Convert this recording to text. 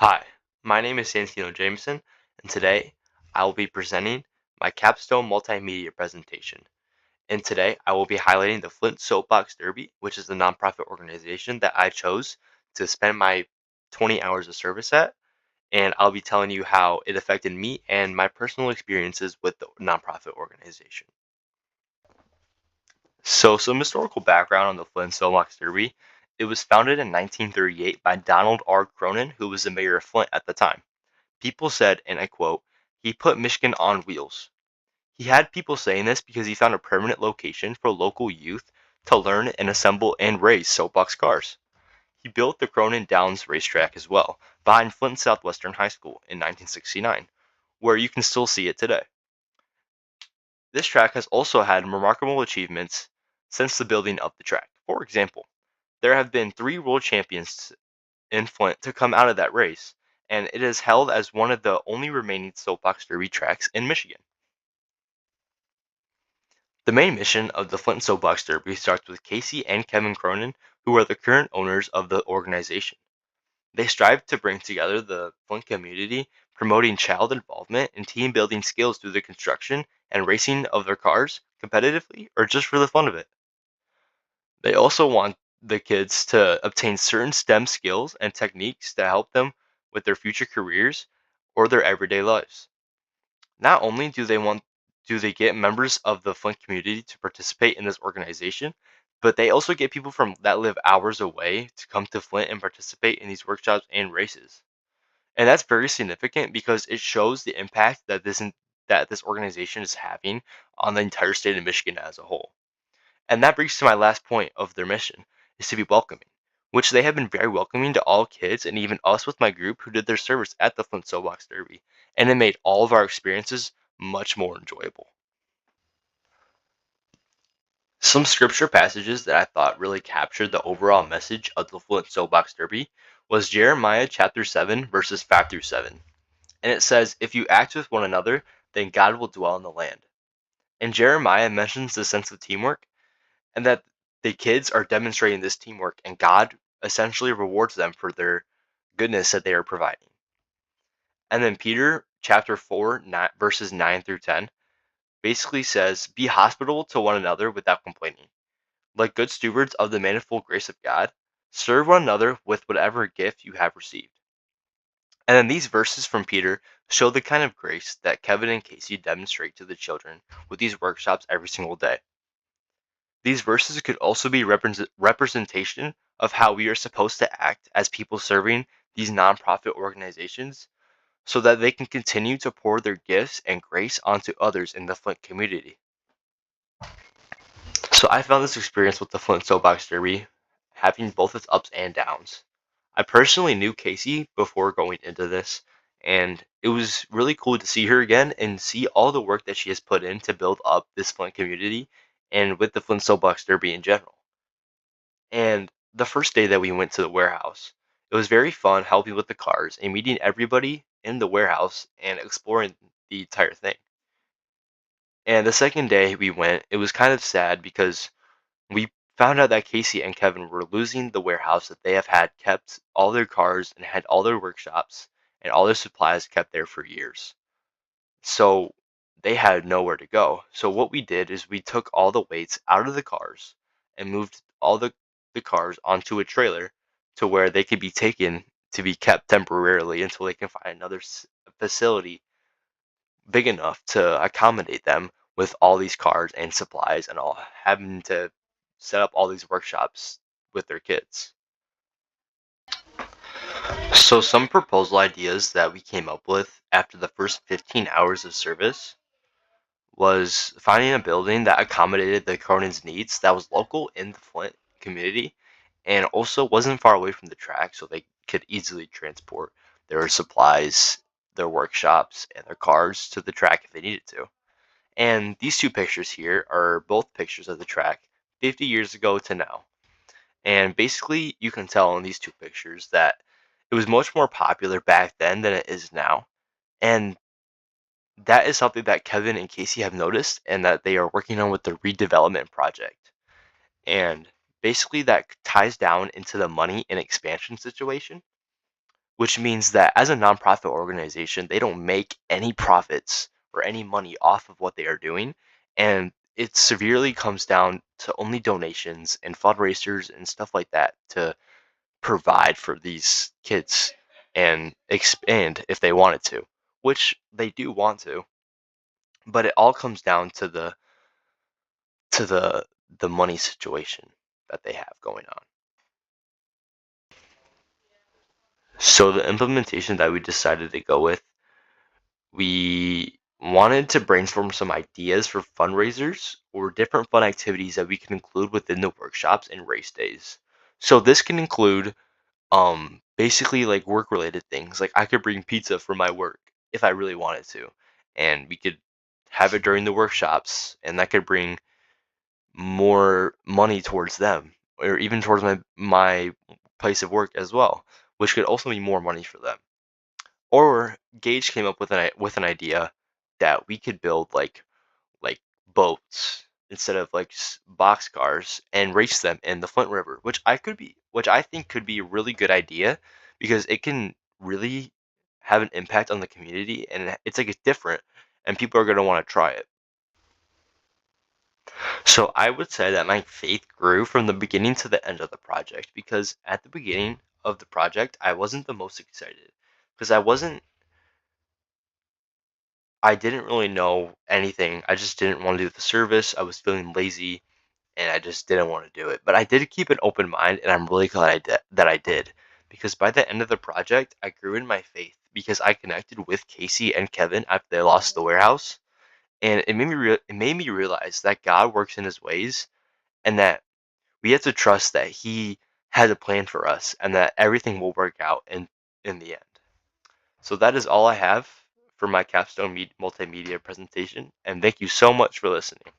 Hi, my name is Santino Jameson, and today I will be presenting my Capstone Multimedia presentation. And today I will be highlighting the Flint Soapbox Derby, which is the nonprofit organization that I chose to spend my 20 hours of service at, and I'll be telling you how it affected me and my personal experiences with the nonprofit organization. So, some historical background on the Flint Soapbox Derby. It was founded in 1938 by Donald R. Cronin, who was the mayor of Flint at the time. People said, and I quote, "He put Michigan on wheels." He had people saying this because he found a permanent location for local youth to learn and assemble and race soapbox cars. He built the Cronin Downs racetrack as well, behind Flint Southwestern High School in 1969, where you can still see it today. This track has also had remarkable achievements since the building of the track. For example, there have been 3 world champions in Flint to come out of that race, and it is held as one of the only remaining soapbox derby tracks in Michigan. The main mission of the Flint Soapbox Derby starts with Casey and Kevin Cronin, who are the current owners of the organization. They strive to bring together the Flint community, promoting child involvement and team building skills through the construction and racing of their cars competitively or just for the fun of it. They also want the kids to obtain certain STEM skills and techniques to help them with their future careers or their everyday lives. Not only do they get members of the Flint community to participate in this organization, but they also get people from that live hours away to come to Flint and participate in these workshops and races. And that's very significant because it shows the impact that this organization is having on the entire state of Michigan as a whole. And that brings to my last point of their mission, is to be welcoming, which they have been very welcoming to all kids and even us with my group who did their service at the Flint Soapbox Derby, and it made all of our experiences much more enjoyable. Some scripture passages that I thought really captured the overall message of the Flint Soapbox Derby was Jeremiah chapter 7 verses 5 through 7. And it says, "If you act with one another, then God will dwell in the land." And Jeremiah mentions the sense of teamwork and that the kids are demonstrating this teamwork and God essentially rewards them for their goodness that they are providing. And then Peter chapter 4 verses 9 through 10 basically says, "Be hospitable to one another without complaining. Like good stewards of the manifold grace of God, serve one another with whatever gift you have received." And then these verses from Peter show the kind of grace that Kevin and Casey demonstrate to the children with these workshops every single day. These verses could also be representation of how we are supposed to act as people serving these nonprofit organizations so that they can continue to pour their gifts and grace onto others in the Flint community. So I found this experience with the Flint Soapbox Derby having both its ups and downs. I personally knew Casey before going into this, and it was really cool to see her again and see all the work that she has put in to build up this Flint community and with the Flint Soapbox Derby in general. And the first day that we went to the warehouse, it was very fun helping with the cars and meeting everybody in the warehouse and exploring the entire thing. And the second day we went, it was kind of sad because we found out that Casey and Kevin were losing the warehouse that they have had kept all their cars and had all their workshops and all their supplies kept there for years. So they had nowhere to go. So what we did is we took all the weights out of the cars and moved all the cars onto a trailer to where they could be taken to be kept temporarily until they can find another facility big enough to accommodate them with all these cars and supplies and all having to set up all these workshops with their kids. So some proposal ideas that we came up with after the first 15 hours of service was finding a building that accommodated the Cronin's needs that was local in the Flint community and also wasn't far away from the track so they could easily transport their supplies, their workshops, and their cars to the track if they needed to. And these two pictures here are both pictures of the track 50 years ago to now. And basically, you can tell in these two pictures that it was much more popular back then than it is now. And that is something that Kevin and Casey have noticed and that they are working on with the redevelopment project. And basically, that ties down into the money and expansion situation, which means that as a nonprofit organization, they don't make any profits or any money off of what they are doing. And it severely comes down to only donations and fundraisers and stuff like that to provide for these kids and expand if they wanted to, which they do want to. But it all comes down to the money situation that they have going on. So the implementation that we decided to go with, we wanted to brainstorm some ideas for fundraisers or different fun activities that we can include within the workshops and race days. So this can include basically like work related things. Like I could bring pizza for my work if I really wanted to, and we could have it during the workshops, and that could bring more money towards them or even towards my place of work as well, which could also mean more money for them. Or Gage came up with an idea that we could build like boats instead of like box cars and race them in the Flint River, which I think could be a really good idea because it can really have an impact on the community, and it's different, and people are going to want to try it. So I would say that my faith grew from the beginning to the end of the project because at the beginning of the project I wasn't the most excited because I didn't really know anything. I just didn't want to do the service. I was feeling lazy and I just didn't want to do it. But I did keep an open mind, and I'm really glad I did because by the end of the project, I grew in my faith because I connected with Casey and Kevin after they lost the warehouse, and it made me realize that God works in His ways, and that we have to trust that He has a plan for us, and that everything will work out in the end. So that is all I have for my Capstone Multimedia presentation, and thank you so much for listening.